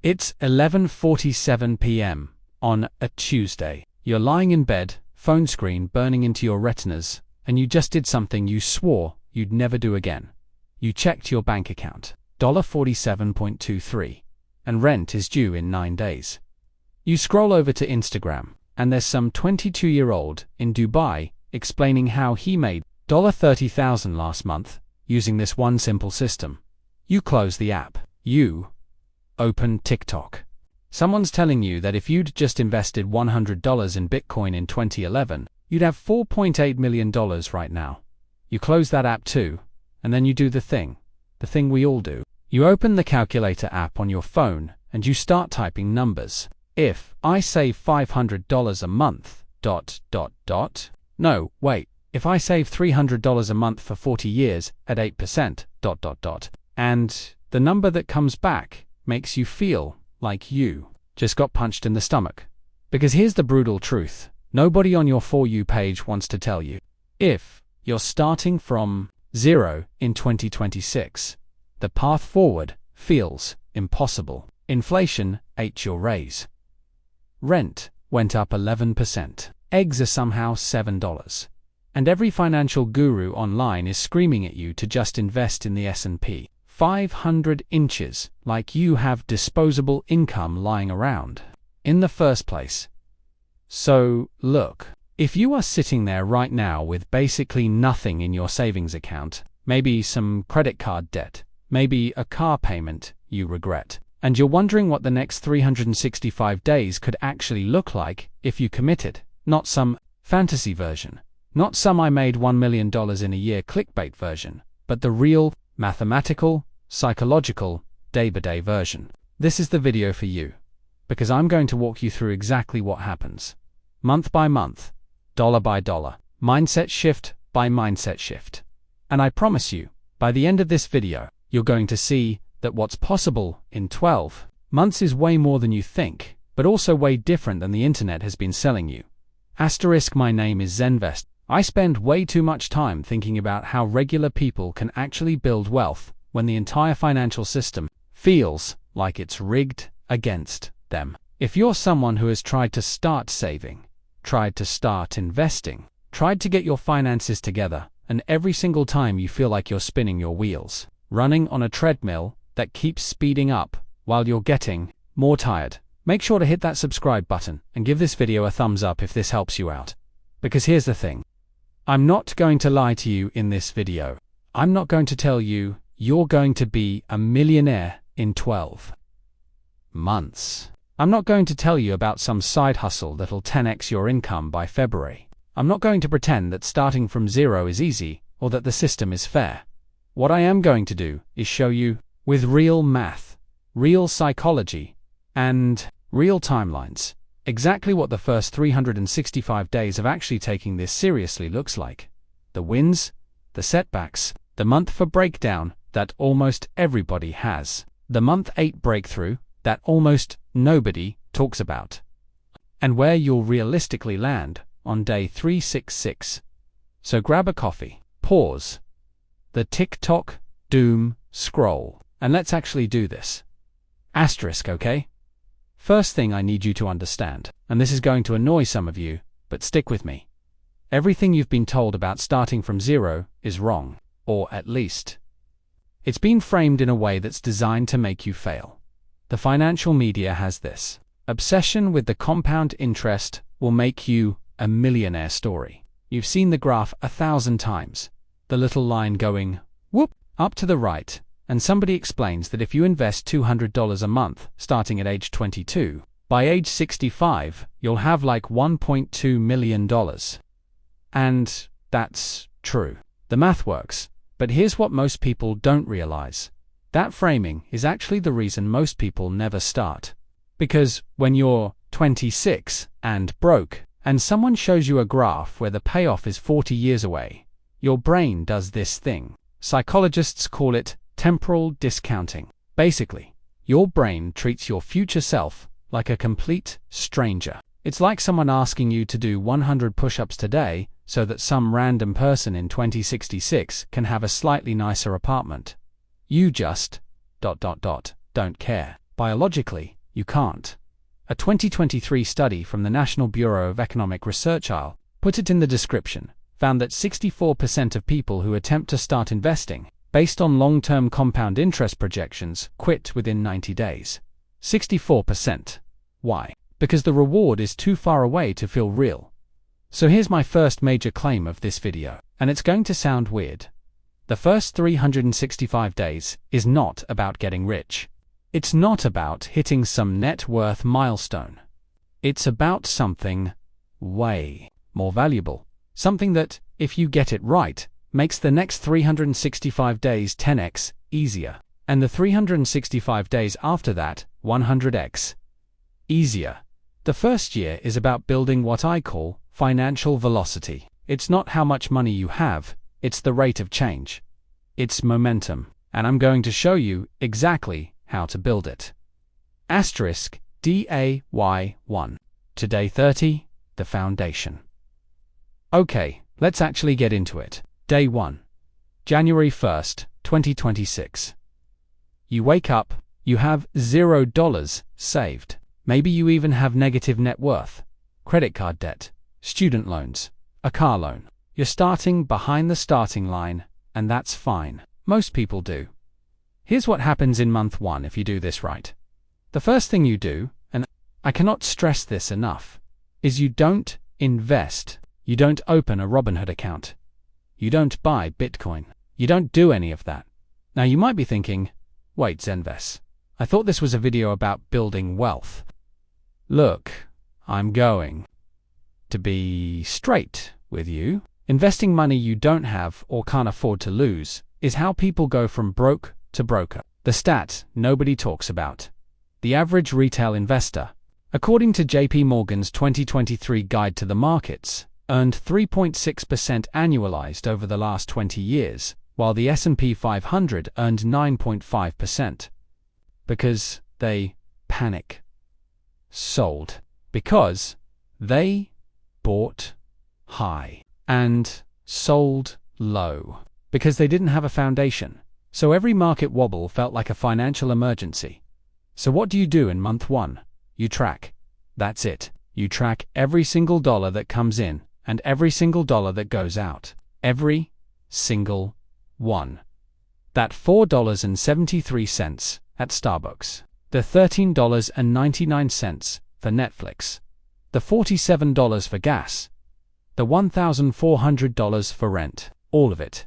It's 11:47 p.m. on a Tuesday. You're lying in bed, phone screen burning into your retinas, and you just did something you swore you'd never do again. You checked your bank account, $47.23, and rent is due in 9 days. You scroll over to Instagram, and there's some 22-year-old in Dubai explaining how he made $30,000 last month using this one simple system. You close the app. You open TikTok. Someone's telling you that if you'd just invested $100 in Bitcoin in 2011, you'd have $4.8 million right now. You close that app too, and then you do the thing we all do. You open the calculator app on your phone and you start typing numbers. If I save $500 a month, no, wait, if I save $300 a month for 40 years at 8%, and the number that comes back makes you feel like you just got punched in the stomach. Because here's the brutal truth. Nobody on your For You page wants to tell you. If you're starting from zero in 2026, the path forward feels impossible. Inflation ate your raise. Rent went up 11%. Eggs are somehow $7. And every financial guru online is screaming at you to just invest in the S&P 500 inches like you have disposable income lying around in the first place. So, look, if you are sitting there right now with basically nothing in your savings account, maybe some credit card debt, maybe a car payment you regret, and you're wondering what the next 365 days could actually look like if you committed, not some fantasy version, not some I made $1 million in a year clickbait version, but the real, mathematical, psychological, day-by-day version. This is the video for you, because I'm going to walk you through exactly what happens, month by month, dollar by dollar, mindset shift by mindset shift. And I promise you, by the end of this video, you're going to see that what's possible in 12 months is way more than you think, but also way different than the internet has been selling you. Asterisk, my name is Zenvest. I spend way too much time thinking about how regular people can actually build wealth when the entire financial system feels like it's rigged against them. If you're someone who has tried to start saving, tried to start investing, tried to get your finances together, and every single time you feel like you're spinning your wheels, running on a treadmill that keeps speeding up while you're getting more tired, make sure to hit that subscribe button and give this video a thumbs up if this helps you out. Because here's the thing. I'm not going to lie to you in this video. I'm not going to tell you you're going to be a millionaire in 12 months. I'm not going to tell you about some side hustle that'll 10x your income by February. I'm not going to pretend that starting from zero is easy or that the system is fair. What I am going to do is show you, with real math, real psychology, and real timelines, exactly what the first 365 days of actually taking this seriously looks like. The wins, the setbacks, the month for breakdown that almost everybody has, the month 8 breakthrough that almost nobody talks about, and where you'll realistically land on day 366. So grab a coffee, pause the TikTok doom scroll, and let's actually do this. Asterisk, okay? First thing I need you to understand, and this is going to annoy some of you, but stick with me. Everything you've been told about starting from zero is wrong, or at least, it's been framed in a way that's designed to make you fail. The financial media has this obsession with the compound interest will make you a millionaire story. You've seen the graph 1,000 times, the little line going, whoop, up to the right, and somebody explains that if you invest $200 a month starting at age 22, by age 65, you'll have like $1.2 million. And that's true. The math works, but here's what most people don't realize. That framing is actually the reason most people never start. Because when you're 26 and broke, and someone shows you a graph where the payoff is 40 years away, your brain does this thing. Psychologists call it temporal discounting. Basically, your brain treats your future self like a complete stranger. It's like someone asking you to do 100 push-ups today so that some random person in 2066 can have a slightly nicer apartment. You just... don't care. Biologically, you can't. A 2023 study from the National Bureau of Economic Research (IL) put it in the description, found that 64% of people who attempt to start investing, based on long-term compound interest projections, quit within 90 days. 64%. Why? Because the reward is too far away to feel real. So here's my first major claim of this video, and it's going to sound weird. The first 365 days is not about getting rich. It's not about hitting some net worth milestone. It's about something way more valuable. Something that, if you get it right, makes the next 365 days 10x easier, and the 365 days after that 100x easier. The first year is about building what I call financial velocity. It's not how much money you have, it's the rate of change. It's momentum, and I'm going to show you exactly how to build it. Asterisk Day 1. To day 30, the foundation. Okay, let's actually get into it. Day 1. January 1st, 2026. You wake up, you have $0 saved. Maybe you even have negative net worth, credit card debt, student loans, a car loan. You're starting behind the starting line, and that's fine. Most people do. Here's what happens in month 1 if you do this right. The first thing you do, and I cannot stress this enough, is you don't invest. You don't open a Robinhood account. You don't buy Bitcoin. You don't do any of that. Now you might be thinking, wait, Zenves, I thought this was a video about building wealth. Look, I'm going to be straight with you. Investing money you don't have or can't afford to lose is how people go from broke to broker. The stat nobody talks about. The average retail investor, according to JP Morgan's 2023 Guide to the Markets, earned 3.6% annualized over the last 20 years, while the S&P 500 earned 9.5%. Because they panic. Sold. Because they bought high and sold low. Because they didn't have a foundation. So every market wobble felt like a financial emergency. So what do you do in month 1? You track. That's it. You track every single dollar that comes in and every single dollar that goes out. Every single one. That $4.73 at Starbucks. The $13.99 for Netflix. The $47 for gas. The $1,400 for rent. All of it.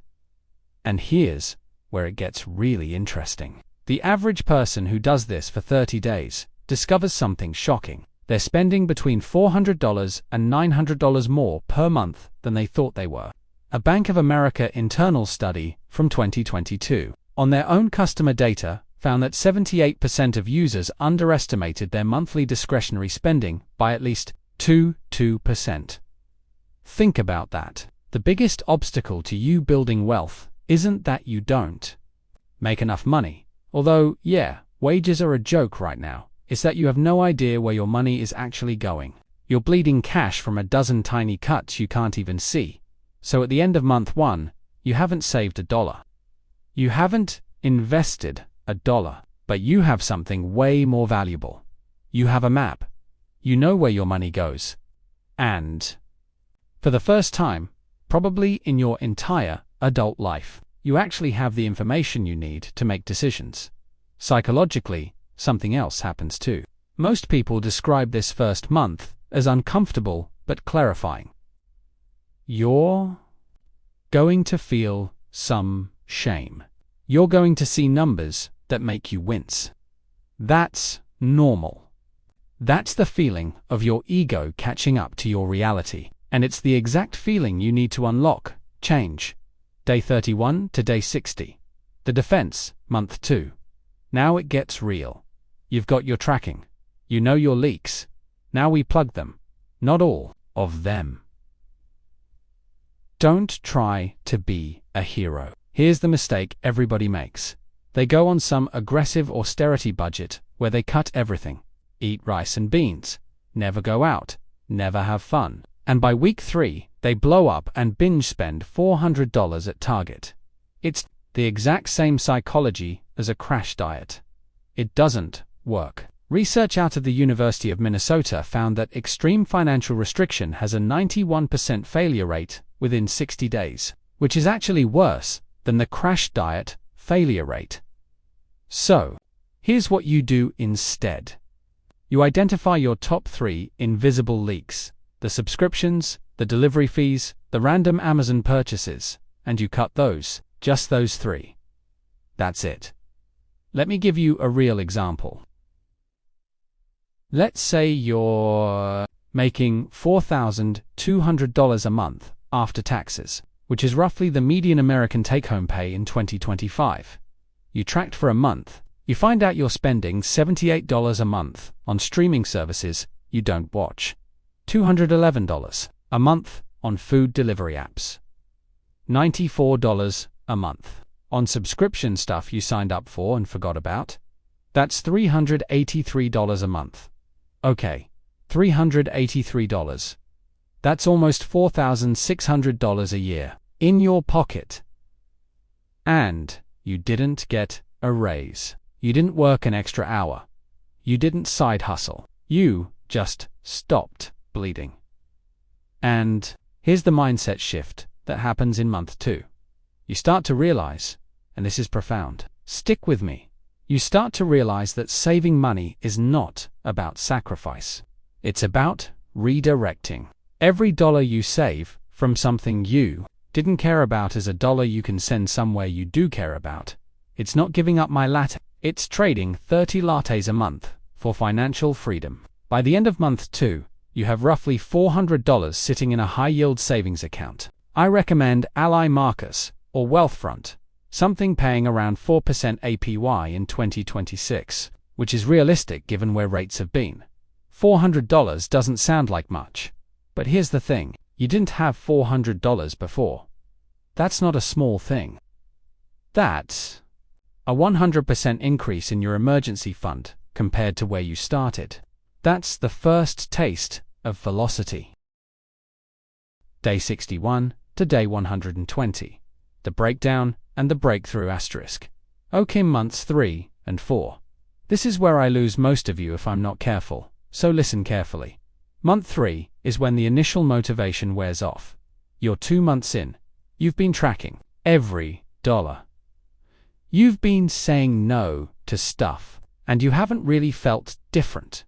And here's where it gets really interesting. The average person who does this for 30 days discovers something shocking. They're spending between $400 and $900 more per month than they thought they were. A Bank of America internal study from 2022 on their own customer data found that 78% of users underestimated their monthly discretionary spending by at least 2%. Think about that. The biggest obstacle to you building wealth isn't that you don't make enough money. Although, yeah, wages are a joke right now. It's that you have no idea where your money is actually going. You're bleeding cash from a dozen tiny cuts you can't even see. So at the end of month 1, you haven't saved $1. You haven't invested $1. But you have something way more valuable. You have a map. You know where your money goes. And for the first time, probably in your entire adult life, you actually have the information you need to make decisions. Psychologically, something else happens too. Most people describe this first month as uncomfortable but clarifying. You're going to feel some shame. You're going to see numbers that make you wince. That's normal. That's the feeling of your ego catching up to your reality. And it's the exact feeling you need to unlock, change. Day 31 to day 60. The defense, month 2. Now it gets real. You've got your tracking. You know your leaks. Now we plug them. Not all of them. Don't try to be a hero. Here's the mistake everybody makes. They go on some aggressive austerity budget where they cut everything. Eat rice and beans. Never go out. Never have fun. And by week 3, they blow up and binge spend $400 at Target. It's the exact same psychology as a crash diet. It doesn't work. Research out of the University of Minnesota found that extreme financial restriction has a 91% failure rate within 60 days, which is actually worse than the crash diet failure rate. So, here's what you do instead. You identify your top 3 invisible leaks: the subscriptions, the delivery fees, the random Amazon purchases, and you cut those, just those 3. That's it. Let me give you a real example. Let's say you're making $4,200 a month after taxes, which is roughly the median American take-home pay in 2025. You tracked for a month. You find out you're spending $78 a month on streaming services you don't watch, $211 a month on food delivery apps, $94 a month on subscription stuff you signed up for and forgot about. That's $383 a month. Okay, $383. That's almost $4,600 a year in your pocket. And you didn't get a raise. You didn't work an extra hour. You didn't side hustle. You just stopped bleeding. And here's the mindset shift that happens in month 2. You start to realize, and this is profound, stick with me. You start to realize that saving money is not about sacrifice. It's about redirecting. Every dollar you save from something you didn't care about is a dollar you can send somewhere you do care about. It's not giving up my latte. It's trading 30 lattes a month for financial freedom. By the end of month 2, you have roughly $400 sitting in a high-yield savings account. I recommend Ally Marcus or Wealthfront, something paying around 4% APY in 2026, which is realistic given where rates have been. $400 doesn't sound like much. But here's the thing, you didn't have $400 before. That's not a small thing. That's a 100% increase in your emergency fund compared to where you started. That's the first taste of velocity. Day 61 to day 120. The breakdown and the breakthrough asterisk. Okay, months 3 and 4. This is where I lose most of you if I'm not careful, so listen carefully. Month 3 is when the initial motivation wears off. You're 2 months in. You've been tracking every dollar. You've been saying no to stuff, and you haven't really felt different.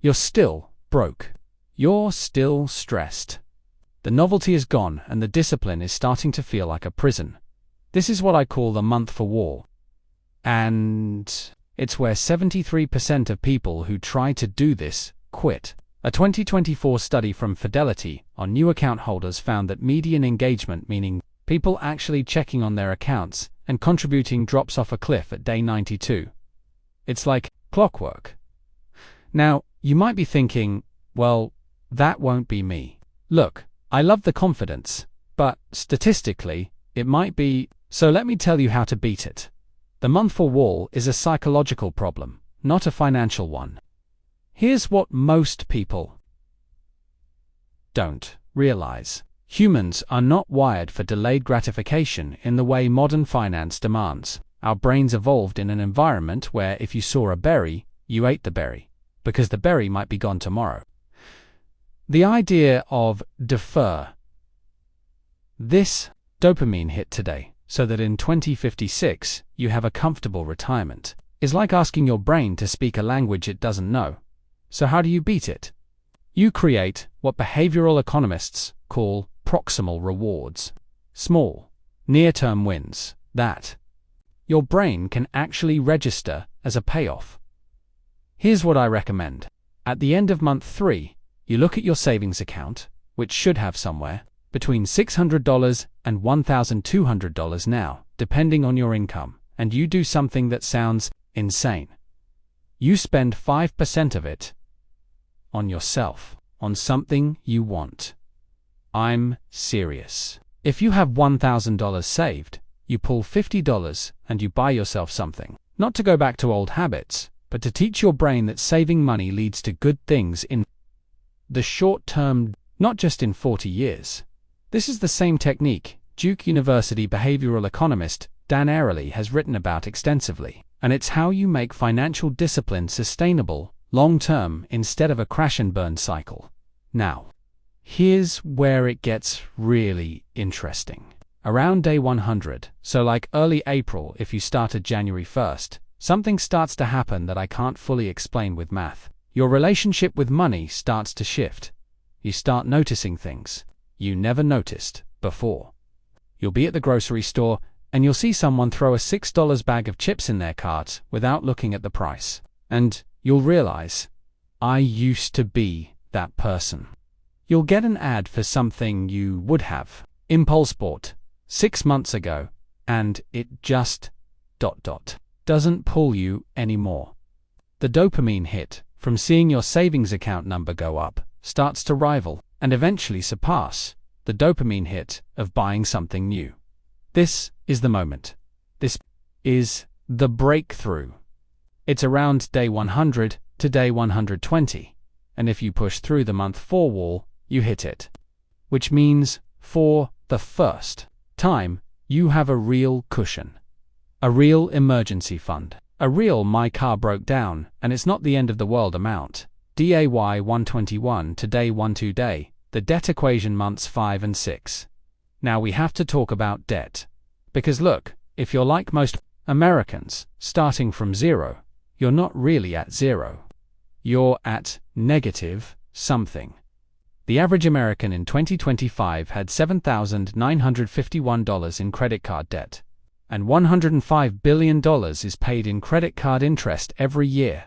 You're still broke. You're still stressed. The novelty is gone and the discipline is starting to feel like a prison. This is what I call the month for wall. And it's where 73% of people who try to do this quit. A 2024 study from Fidelity on new account holders found that median engagement, meaning people actually checking on their accounts and contributing, drops off a cliff at day 92. It's like clockwork. Now, you might be thinking, well, that won't be me. Look, I love the confidence, but statistically, it might be. So let me tell you how to beat it. The month for wall is a psychological problem, not a financial one. Here's what most people don't realize. Humans are not wired for delayed gratification in the way modern finance demands. Our brains evolved in an environment where if you saw a berry, you ate the berry, because the berry might be gone tomorrow. The idea of defer this dopamine hit today so that in 2056 you have a comfortable retirement is like asking your brain to speak a language it doesn't know. So how do you beat it? You create what behavioral economists call proximal rewards. Small, near-term wins that your brain can actually register as a payoff. Here's what I recommend. At the end of month 3, you look at your savings account, which should have somewhere between $600 and $1,200 now, depending on your income, and you do something that sounds insane. You spend 5% of it on yourself, on something you want. I'm serious. If you have $1,000 saved, you pull $50 and you buy yourself something. Not to go back to old habits, but to teach your brain that saving money leads to good things in the short term, not just in 40 years. This is the same technique Duke University behavioral economist Dan Ariely has written about extensively, and it's how you make financial discipline sustainable, long-term, instead of a crash-and-burn cycle. Now, here's where it gets really interesting. Around day 100, so like early April if you started January 1st, something starts to happen that I can't fully explain with math. Your relationship with money starts to shift. You start noticing things you never noticed before. You'll be at the grocery store and you'll see someone throw a $6 bag of chips in their cart without looking at the price. And you'll realize, I used to be that person. You'll get an ad for something you would have impulse bought 6 months ago, and it just ... doesn't pull you anymore. The dopamine hit from seeing your savings account number go up starts to rival, and eventually surpass, the dopamine hit of buying something new. This is the moment. This is the breakthrough. It's around day 100 to day 120, and if you push through the month 4 wall, you hit it. Which means, for the first time, you have a real cushion. A real emergency fund. A real my car broke down, and it's not the end of the world amount. DAY 121 to day 12 day, the debt equation months 5 and 6. Now we have to talk about debt. Because look, if you're like most Americans, starting from zero, you're not really at zero. You're at negative something. The average American in 2025 had $7,951 in credit card debt, and $105 billion is paid in credit card interest every year.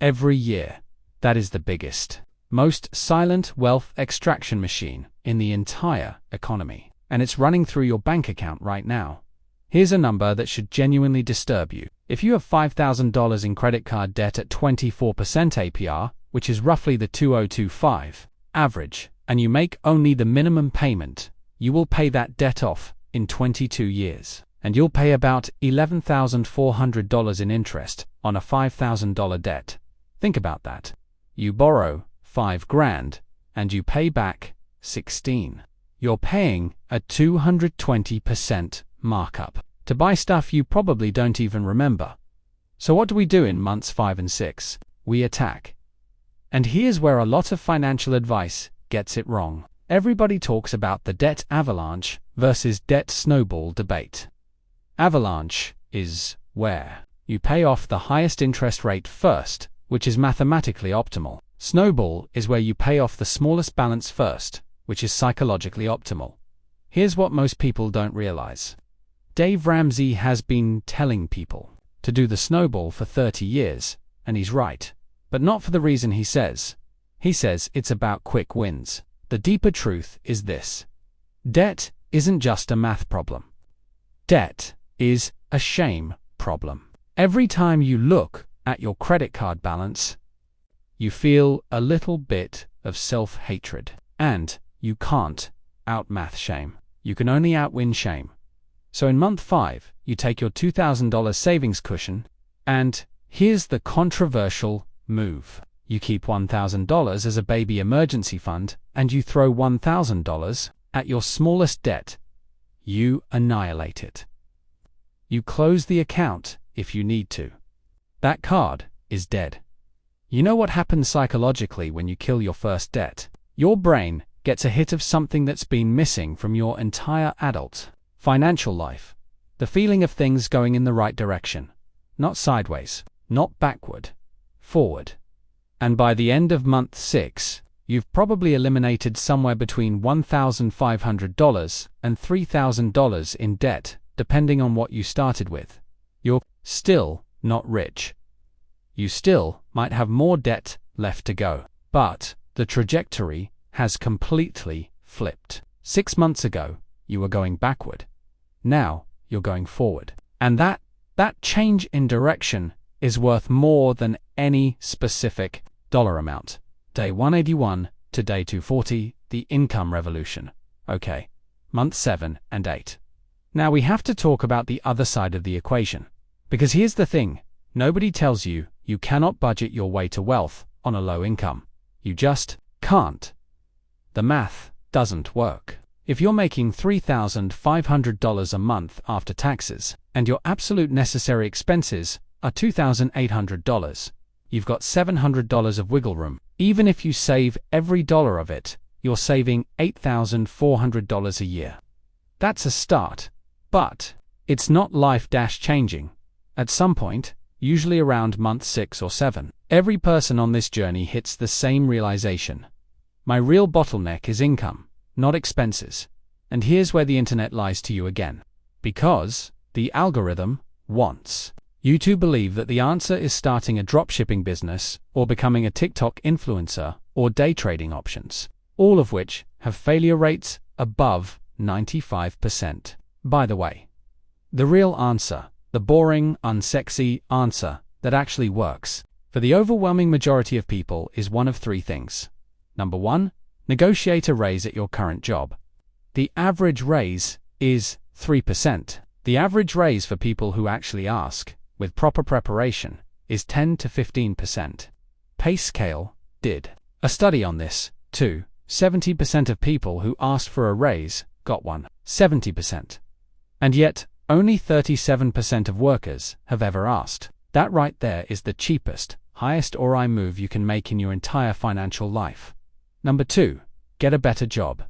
Every year. That is the biggest, most silent wealth extraction machine in the entire economy, and it's running through your bank account right now. Here's a number that should genuinely disturb you. If you have $5,000 in credit card debt at 24% APR, which is roughly the 2025 average, and you make only the minimum payment, you will pay that debt off in 22 years. And you'll pay about $11,400 in interest on a $5,000 debt. Think about that. You borrow $5,000 and you pay back 16. You're paying a 220% markup to buy stuff you probably don't even remember. So what do we do in months 5 and 6? We attack. And here's where a lot of financial advice gets it wrong. Everybody talks about the debt avalanche versus debt snowball debate. Avalanche is where you pay off the highest interest rate first, which is mathematically optimal. Snowball is where you pay off the smallest balance first, which is psychologically optimal. Here's what most people don't realize. Dave Ramsey has been telling people to do the snowball for 30 years, and he's right. But not for the reason he says. He says it's about quick wins. The deeper truth is this. Debt isn't just a math problem. Debt is a shame problem. Every time you look at your credit card balance, you feel a little bit of self-hatred. And you can't out-math shame. You can only outwin shame. So in month 5, you take your $2,000 savings cushion, and here's the controversial move. You keep $1,000 as a baby emergency fund, and you throw $1,000 at your smallest debt. You annihilate it. You close the account if you need to. That card is dead. You know what happens psychologically when you kill your first debt? Your brain gets a hit of something that's been missing from your entire adult financial life. The feeling of things going in the right direction. Not sideways, not backward, forward. And by the end of month 6, you've probably eliminated somewhere between $1,500 and $3,000 in debt, depending on what you started with. You're still not rich. You still might have more debt left to go. But the trajectory has completely flipped. 6 months ago, you were going backward. Now, you're going forward. And that change in direction is worth more than any specific dollar amount. Day 181 to day 240, the income revolution. Okay, month 7 and 8. Now we have to talk about the other side of the equation. Because here's the thing, nobody tells you you cannot budget your way to wealth on a low income. You just can't. The math doesn't work. If you're making $3,500 a month after taxes, and your absolute necessary expenses are $2,800, you've got $700 of wiggle room. Even if you save every dollar of it, you're saving $8,400 a year. That's a start, but it's not life-changing. At some point, usually around month 6 or 7, every person on this journey hits the same realization. My real bottleneck is income, not expenses. And here's where the internet lies to you again. Because the algorithm wants you to believe that the answer is starting a dropshipping business or becoming a TikTok influencer or day trading options, all of which have failure rates above 95%. By the way, the real answer, the boring, unsexy answer that actually works for the overwhelming majority of people is one of 3 things. Number 1, negotiate a raise at your current job. The average raise is 3%. The average raise for people who actually ask, with proper preparation, is 10 to 15%. PayScale did a study on this, too. 70% of people who asked for a raise got one. 70%. And yet, only 37% of workers have ever asked. That right there is the cheapest, highest ROI move you can make in your entire financial life. Number 2, get a better job.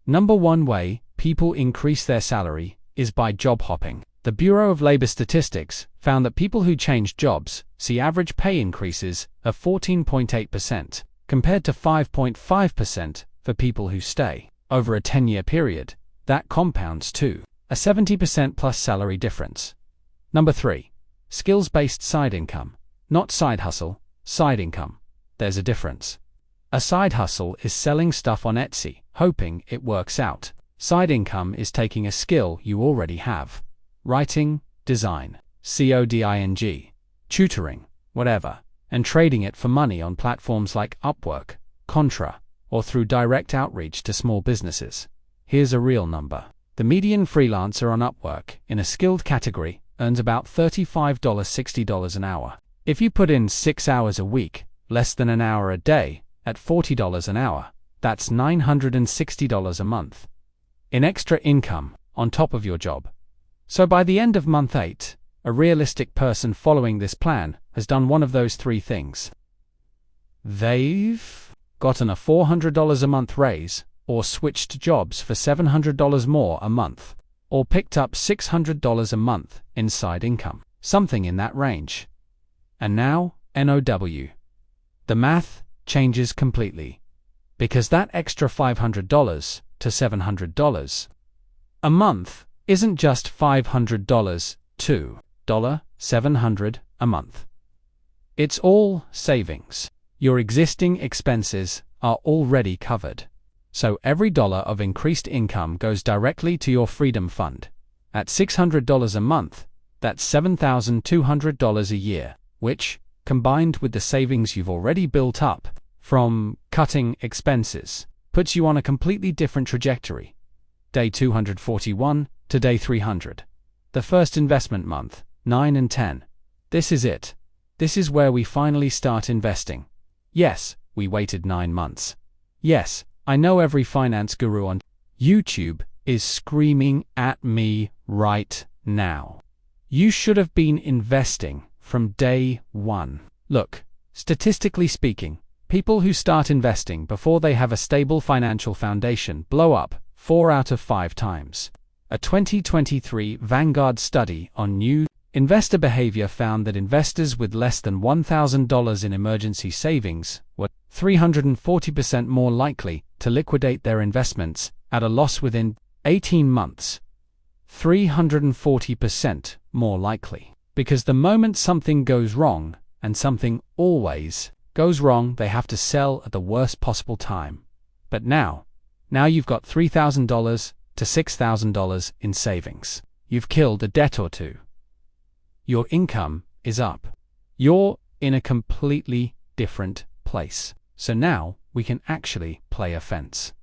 Number 1 way people increase their salary is by job hopping. The Bureau of Labor Statistics found that people who change jobs see average pay increases of 14.8%, compared to 5.5% for people who stay. Over a 10-year period, that compounds to a 70% plus salary difference. Number 3, skills-based side income. Not side hustle, side income. There's a difference. A side hustle is selling stuff on Etsy, hoping it works out. Side income is taking a skill you already have. Writing, design, coding, tutoring, whatever, and trading it for money on platforms like Upwork, Contra, or through direct outreach to small businesses. Here's a real number. The median freelancer on Upwork in a skilled category earns about $35–$60 an hour. If you put in 6 hours a week, less than an hour a day, at $40 an hour, that's $960 a month in extra income on top of your job. So by the end of month 8, a realistic person following this plan has done one of those 3 things. They've gotten a $400 a month raise, or switched jobs for $700 more a month, or picked up $600 a month in side income, something in that range. And now, NOW. The math changes completely, because that extra $500 to $700 a month isn't just $500 to $700 a month. It's all savings. Your existing expenses are already covered. So every dollar of increased income goes directly to your freedom fund. At $600 a month, that's $7,200 a year, which, combined with the savings you've already built up from cutting expenses, puts you on a completely different trajectory. Day 241 to day 300. The first investment month, 9 and 10. This is it. This is where we finally start investing. Yes, we waited 9 months. Yes, I know every finance guru on YouTube is screaming at me right now. You should have been investing from day 1. Look, statistically speaking, people who start investing before they have a stable financial foundation blow up 4 out of 5 times. A 2023 Vanguard study on new investor behavior found that investors with less than $1,000 in emergency savings were 340% more likely to liquidate their investments at a loss within 18 months. 340% more likely. Because the moment something goes wrong, and something always goes wrong, they have to sell at the worst possible time. But now you've got $3,000 to $6,000 in savings. You've killed a debt or 2. Your income is up. You're in a completely different place. So now we can actually play offense.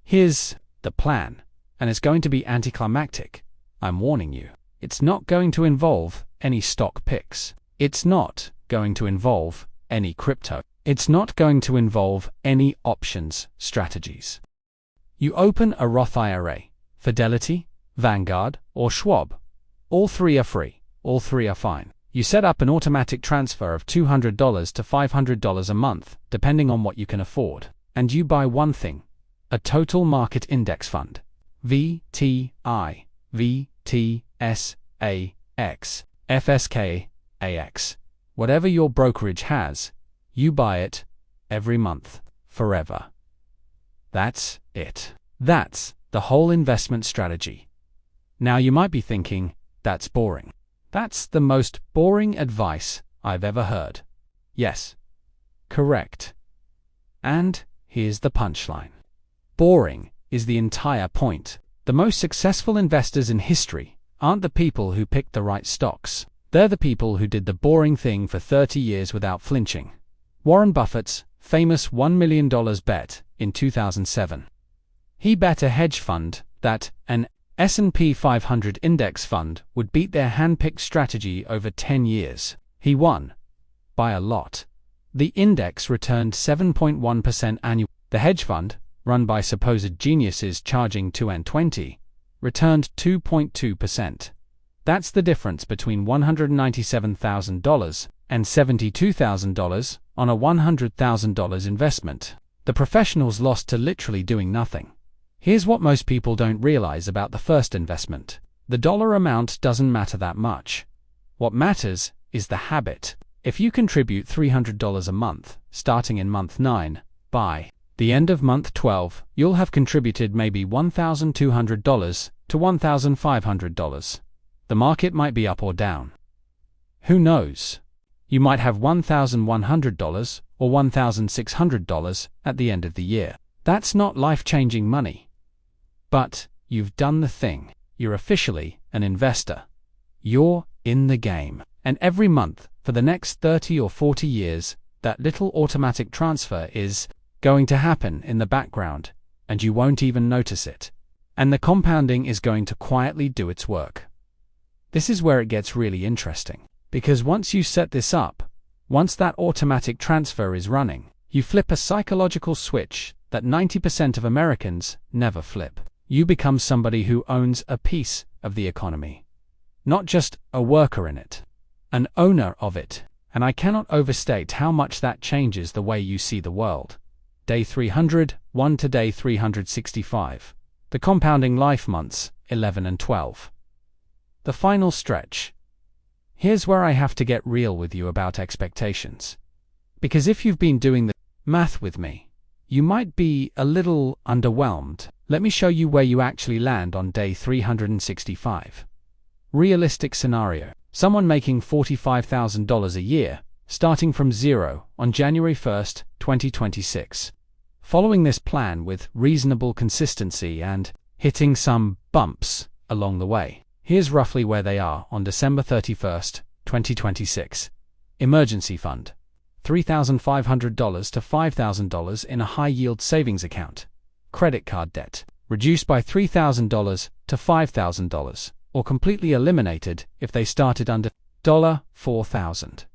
Here's the plan, and it's going to be anticlimactic. I'm warning you. It's not going to involve any stock picks. It's not going to involve any crypto. It's not going to involve any options strategies. You open a Roth IRA, Fidelity, Vanguard, or Schwab. All three are free. All three are fine. You set up an automatic transfer of $200 to $500 a month, depending on what you can afford. And you buy one thing, a total market index fund. VTI, VTSAX, FSKAX. Whatever your brokerage has, you buy it every month, forever. That's it. That's the whole investment strategy. Now you might be thinking, that's boring. That's the most boring advice I've ever heard. Yes, correct. And here's the punchline. Boring is the entire point. The most successful investors in history aren't the people who picked the right stocks. They're the people who did the boring thing for 30 years without flinching. Warren Buffett's famous $1 million bet in 2007. He bet a hedge fund that an S&P 500 index fund would beat their hand-picked strategy over 10 years. He won. By a lot. The index returned 7.1% annually. The hedge fund, run by supposed geniuses charging 2.20, returned 2.2%. That's the difference between $197,000 and $72,000 on a $100,000 investment. The professionals lost to literally doing nothing. Here's what most people don't realize about the first investment. The dollar amount doesn't matter that much. What matters is the habit. If you contribute $300 a month, starting in month 9, by the end of month 12, you'll have contributed maybe $1,200 to $1,500. The market might be up or down. Who knows? You might have $1,100 or $1,600 at the end of the year. That's not life-changing money. But you've done the thing. You're officially an investor. You're in the game. And every month, for the next 30 or 40 years, that little automatic transfer is going to happen in the background, and you won't even notice it. And the compounding is going to quietly do its work. This is where it gets really interesting. Because once you set this up, once that automatic transfer is running, you flip a psychological switch that 90% of Americans never flip. You become somebody who owns a piece of the economy. Not just a worker in it. An owner of it. And I cannot overstate how much that changes the way you see the world. Day 301 to day 365. The compounding life months, 11 and 12. The final stretch. Here's where I have to get real with you about expectations. Because if you've been doing the math with me, you might be a little underwhelmed. Let me show you where you actually land on day 365. Realistic scenario. Someone making $45,000 a year, starting from zero on January 1st, 2026. Following this plan with reasonable consistency and hitting some bumps along the way. Here's roughly where they are on December 31st, 2026. Emergency fund. $3,500 to $5,000 in a high-yield savings account. Credit card debt. Reduced by $3,000 to $5,000, or completely eliminated if they started under $4,000.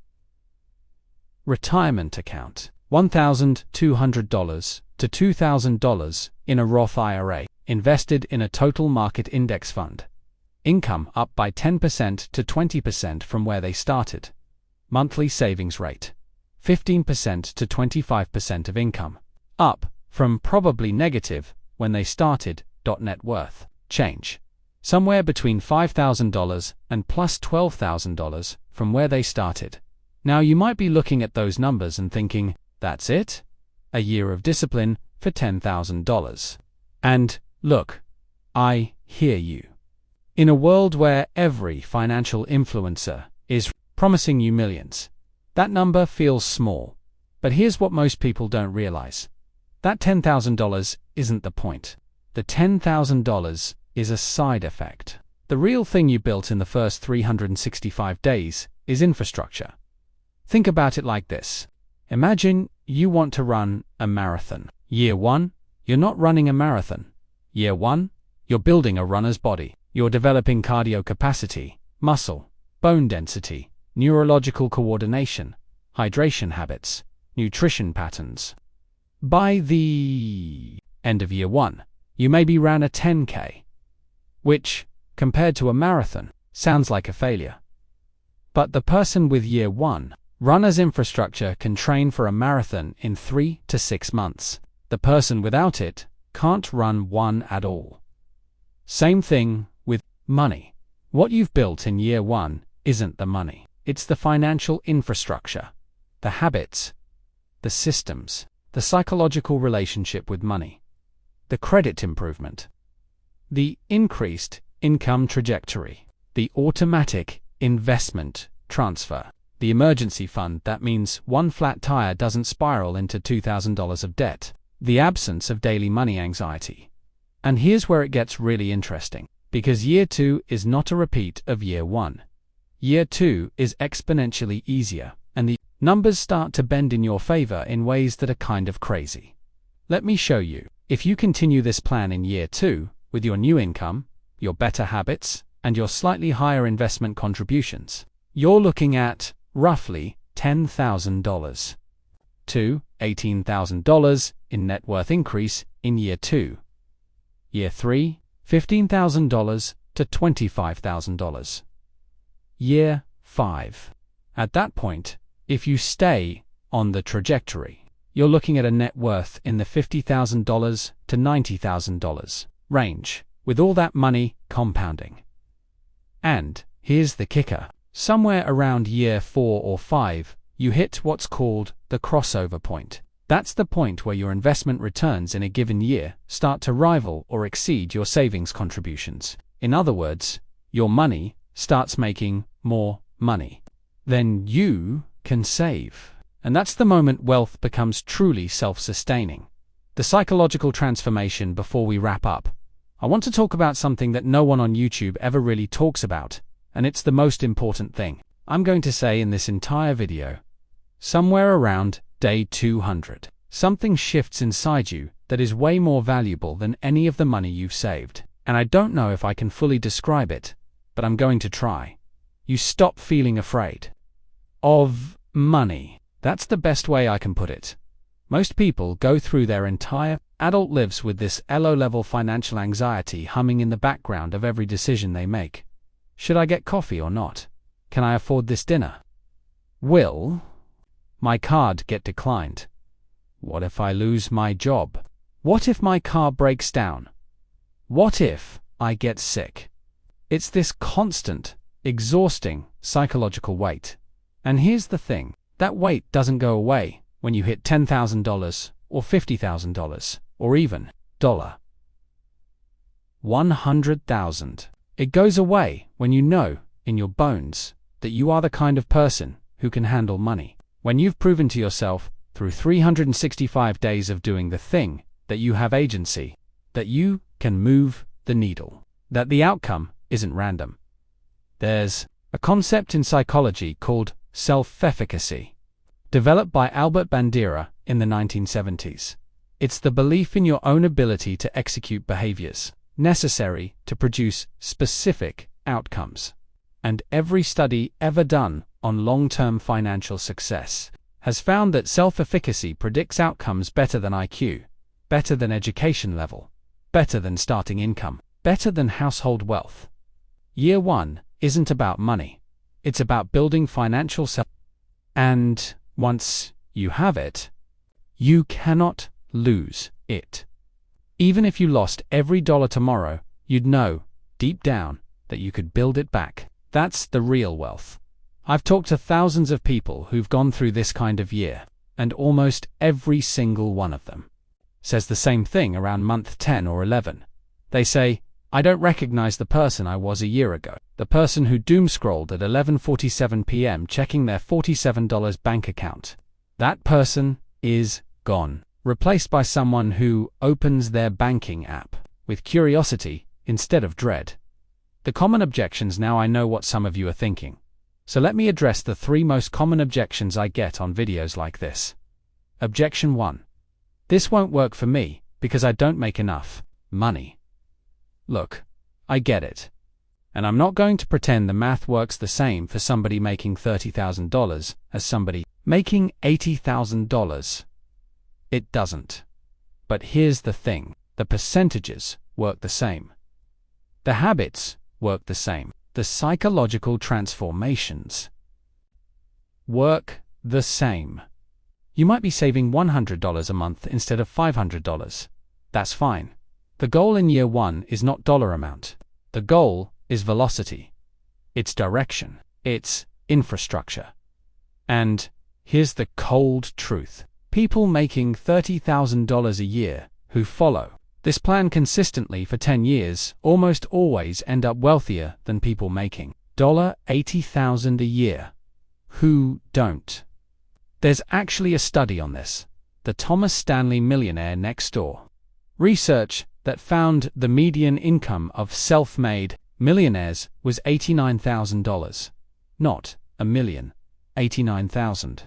Retirement account. $1,200 to $2,000 in a Roth IRA, invested in a total market index fund. Income up by 10% to 20% from where they started. Monthly savings rate. 15% to 25% of income. Up from probably negative when they started. Net worth. Change. Somewhere between $5,000 and plus $12,000 from where they started. Now you might be looking at those numbers and thinking, that's it? A year of discipline for $10,000. And, look, I hear you. In a world where every financial influencer is promising you millions, that number feels small. But here's what most people don't realize. That $10,000 isn't the point. The $10,000 is a side effect. The real thing you built in the first 365 days is infrastructure. Think about it like this. Imagine you want to run a marathon. Year 1, you're not running a marathon. Year 1, you're building a runner's body. You're developing cardio capacity, muscle, bone density, neurological coordination, hydration habits, nutrition patterns. By the end of year 1, You maybe ran a 10K, which, compared to a marathon, sounds like a failure. But the person with year 1 runner's infrastructure can train for a marathon in 3 to 6 months. The person without it can't run one at all. Same thing with money. What you've built in year 1 isn't the money. It's the financial infrastructure, the habits, the systems, the psychological relationship with money, the credit improvement, the increased income trajectory, the automatic investment transfer, the emergency fund that means one flat tire doesn't spiral into $2,000 of debt, the absence of daily money anxiety. And here's where it gets really interesting, because year 2 is not a repeat of year 1. Year 2 is exponentially easier, and the numbers start to bend in your favor in ways that are kind of crazy. Let me show you. If you continue this plan in year 2, with your new income, your better habits, and your slightly higher investment contributions, you're looking at roughly $10,000 to $18,000 in net worth increase in year 2. Year 3, $15,000 to $25,000. Year 5. At that point, if you stay on the trajectory, you're looking at a net worth in the $50,000 to $90,000 range, with all that money compounding. And here's the kicker. Somewhere around year 4 or 5, you hit what's called the crossover point. That's the point where your investment returns in a given year start to rival or exceed your savings contributions. In other words, your money starts making more money than you can save. And that's the moment wealth becomes truly self-sustaining. The psychological transformation. Before we wrap up, I want to talk about something that no one on YouTube ever really talks about, and it's the most important thing I'm going to say in this entire video. Somewhere around day 200, something shifts inside you that is way more valuable than any of the money you've saved. And I don't know if I can fully describe it, but I'm going to try. You stop feeling afraid of money. That's the best way I can put it. Most people go through their entire adult lives with this low-level financial anxiety humming in the background of every decision they make. Should I get coffee or not? Can I afford this dinner? Will my card get declined? What if I lose my job? What if my car breaks down? What if I get sick? It's this constant, exhausting psychological weight. And here's the thing, that weight doesn't go away when you hit $10,000 or $50,000 or even $100,000. It goes away when you know in your bones that you are the kind of person who can handle money. When you've proven to yourself through 365 days of doing the thing that you have agency, that you can move the needle, that the outcome isn't random. There's a concept in psychology called self-efficacy, developed by Albert Bandura in the 1970s. It's the belief in your own ability to execute behaviors necessary to produce specific outcomes. And every study ever done on long-term financial success has found that self-efficacy predicts outcomes better than IQ, better than education level, better than starting income, better than household wealth. Year 1 isn't about money. It's about building financial self. And once you have it, you cannot lose it. Even if you lost every dollar tomorrow, you'd know, deep down, that you could build it back. That's the real wealth. I've talked to thousands of people who've gone through this kind of year, and almost every single one of them says the same thing around month 10 or 11. They say, I don't recognize the person I was a year ago. The person who doom-scrolled at 11:47 p.m. checking their $47 bank account. That person is gone, replaced by someone who opens their banking app with curiosity instead of dread. The common objections. Now I know what some of you are thinking. So let me address the 3 most common objections I get on videos like this. Objection 1. This won't work for me because I don't make enough money. Look, I get it. And I'm not going to pretend the math works the same for somebody making $30,000 as somebody making $80,000. It doesn't. But here's the thing. The percentages work the same. The habits work the same. The psychological transformations work the same. You might be saving $100 a month instead of $500. That's fine. The goal in year one is not dollar amount. The goal is velocity. It's direction. It's infrastructure. And here's the cold truth. People making $30,000 a year who follow this plan consistently for 10 years almost always end up wealthier than people making $80,000 a year who don't. There's actually a study on this, the Thomas Stanley Millionaire Next Door. Research that found the median income of self-made millionaires was $89,000. Not a million, 89,000.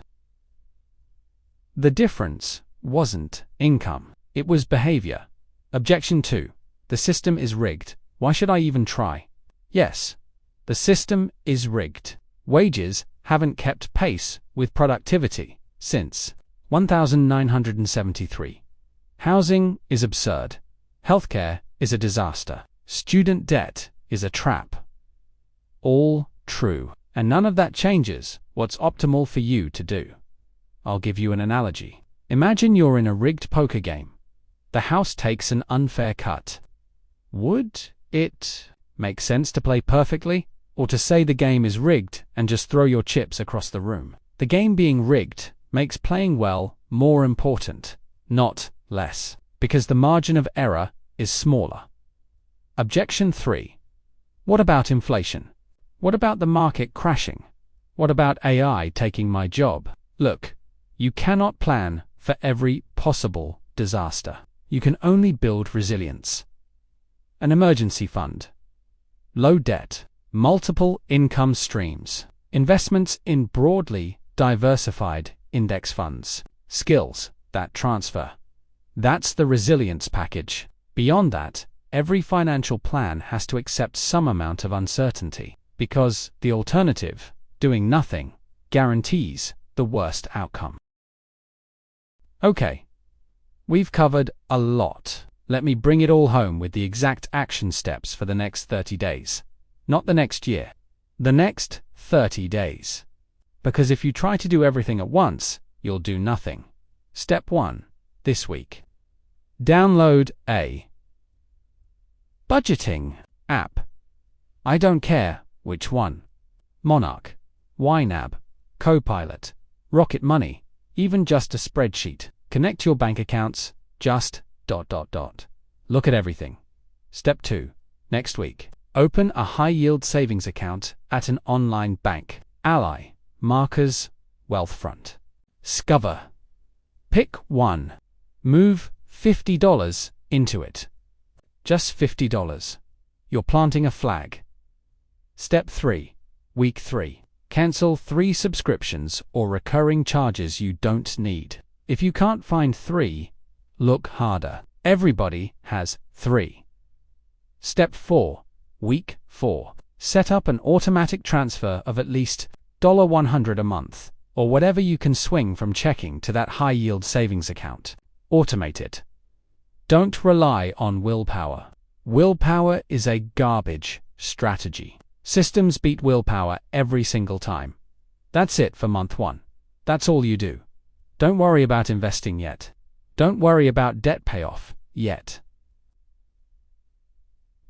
The difference wasn't income, it was behavior. Objection 2. The system is rigged. Why should I even try? Yes, the system is rigged. Wages haven't kept pace with productivity since 1973. Housing is absurd. Healthcare is a disaster. Student debt is a trap. All true. And none of that changes what's optimal for you to do. I'll give you an analogy. Imagine you're in a rigged poker game. The house takes an unfair cut. Would it make sense to play perfectly, or to say the game is rigged and just throw your chips across the room? The game being rigged makes playing well more important, not less, because the margin of error is smaller. Objection 3. What about inflation? What about the market crashing? What about AI taking my job? Look, you cannot plan for every possible disaster. You can only build resilience. An emergency fund. Low debt. Multiple income streams. Investments in broadly diversified index funds. Skills that transfer. That's the resilience package. Beyond that, every financial plan has to accept some amount of uncertainty, because the alternative, doing nothing, guarantees the worst outcome. Okay, we've covered a lot. Let me bring it all home with the exact action steps for the next 30 days. Not the next year. The next 30 days. Because if you try to do everything at once, you'll do nothing. Step 1. This week. Download a budgeting app. I don't care which one. Monarch, YNAB, Copilot, Rocket Money, even just a spreadsheet. Connect your bank accounts, just ... Look at everything. Step 2. Next week. Open a high-yield savings account at an online bank. Ally, Markers, Wealthfront. Discover. Pick one. Move $50 into it. Just $50. You're planting a flag. Step 3. Week 3. Cancel 3 subscriptions or recurring charges you don't need. If you can't find 3, look harder. Everybody has 3. Step 4. Week 4. Set up an automatic transfer of at least $100 a month, or whatever you can swing from checking to that high-yield savings account. Automate it. Don't rely on willpower. Willpower is a garbage strategy. Systems beat willpower every single time. That's it for month 1. That's all you do. Don't worry about investing yet. Don't worry about debt payoff yet.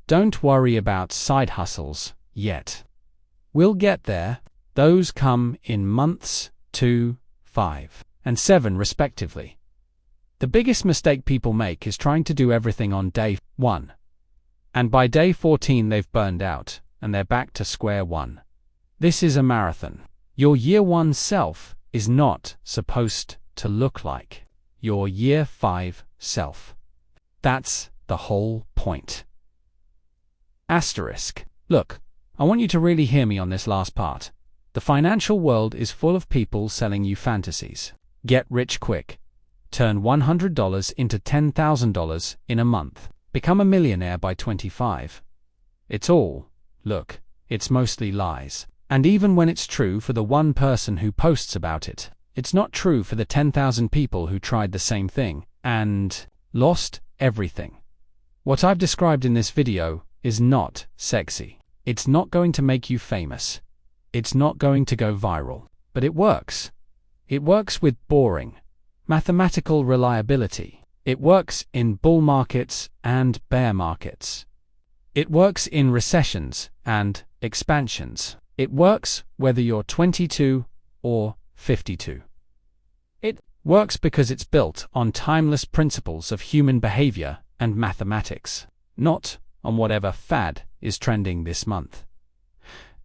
Don't worry about side hustles yet. We'll get there. Those come in months 2, 5, and 7 respectively. The biggest mistake people make is trying to do everything on day 1. And by day 14 they've burned out, and they're back to square one. This is a marathon. Your year 1 self is not supposed to look like your year 5 self. That's the whole point. Asterisk. Look, I want you to really hear me on this last part. The financial world is full of people selling you fantasies. Get rich quick. Turn $100 into $10,000 in a month. Become a millionaire by 25. It's mostly lies. And even when it's true for the one person who posts about it, it's not true for the 10,000 people who tried the same thing and lost everything. What I've described in this video is not sexy. It's not going to make you famous. It's not going to go viral. But it works. It works with boring, mathematical reliability. It works in bull markets and bear markets. It works in recessions and expansions. It works whether you're 22 or 52. It works because it's built on timeless principles of human behavior and mathematics, not on whatever fad is trending this month.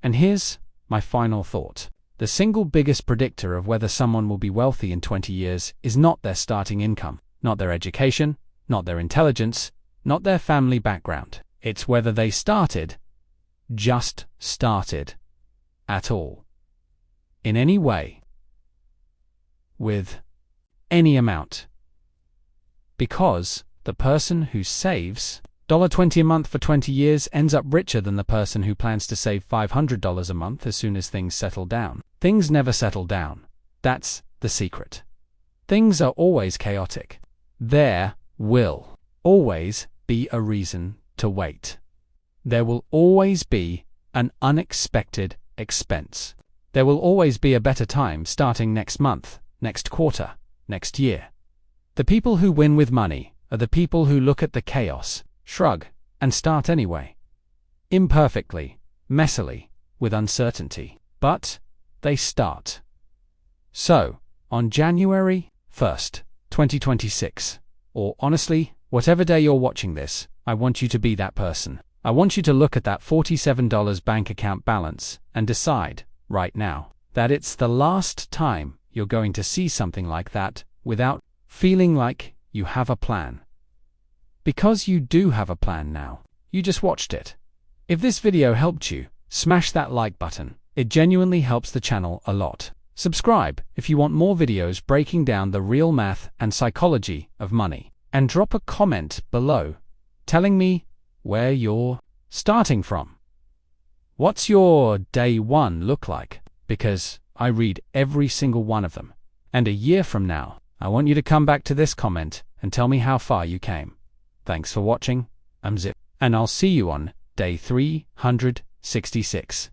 And here's my final thought. The single biggest predictor of whether someone will be wealthy in 20 years is not their starting income, not their education, not their intelligence, not their family background. It's whether they just started, at all. In any way. With any amount. Because the person who saves $20 a month for 20 years ends up richer than the person who plans to save $500 a month as soon as things settle down. Things never settle down. That's the secret. Things are always chaotic. There will always be a reason to wait. There will always be an unexpected expense. There will always be a better time starting next month, next quarter, next year. The people who win with money are the people who look at the chaos, shrug, and start anyway. Imperfectly, messily, with uncertainty. But they start. So, on January 1st, 2026, or honestly, whatever day you're watching this, I want you to be that person. I want you to look at that $47 bank account balance and decide, right now, that it's the last time you're going to see something like that without feeling like you have a plan. Because you do have a plan now. You just watched it. If this video helped you, smash that like button. It genuinely helps the channel a lot. Subscribe if you want more videos breaking down the real math and psychology of money. And drop a comment below telling me where you're starting from. What's your day one look like? Because I read every single one of them. And a year from now, I want you to come back to this comment and tell me how far you came. Thanks for watching. I'm Zip, and I'll see you on day 366.